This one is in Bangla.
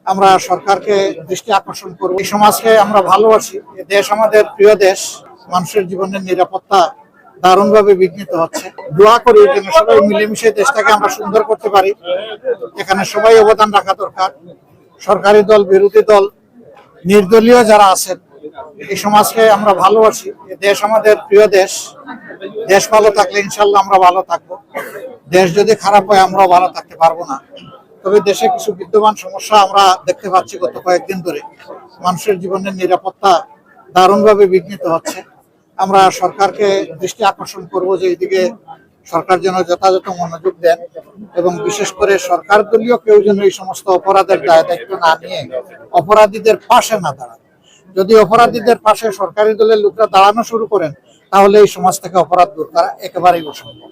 আমরা সরকারকে দৃষ্টি আকর্ষণ করব। এই সমাজকে আমরা ভালোবাসি, দেশ আমাদের প্রিয় দেশ, মানুষের জীবনের নিরাপত্তা দারুণভাবে বিঘ্নিত হচ্ছে। দোয়া করি যেন সবাই মিলেমিশে দেশটাকে আমরা সুন্দর করতে পারি। এখানে সবাই অবদান রাখা দরকার। সরকারি দল, বিরোধী দল, নির্দলীয় যারা আছেন, এই সমাজকে আমরা ভালোবাসি। দেশ আমাদের প্রিয় দেশ, দেশ ভালো থাকলে ইনশাল্লাহ আমরা ভালো থাকবো। দেশ যদি খারাপ হয় আমরাও ভালো থাকতে পারবো না। তবে দেশে কিছু বিদ্যমান সমস্যা আমরা দেখতে পাচ্ছি গত কয়েকদিন ধরে। মানুষের জীবনের নিরাপত্তা দারুণভাবে বিঘ্নিত হচ্ছে। আমরা সরকারকে দৃষ্টি আকর্ষণ করব যে এইদিকে সরকার যেন যথাযথ মনোযোগ দেন এবং বিশেষ করে সরকার দলীয় কেউ যেন এই সমস্ত অপরাধের দায়িত্ব না নিয়ে অপরাধীদের পাশে না দাঁড়ান। যদি অপরাধীদের পাশে সরকারি দলের লোকরা দাঁড়ানো শুরু করেন তাহলে এই সমাজ থেকে অপরাধ দূর করা একেবারেই অসম্ভব।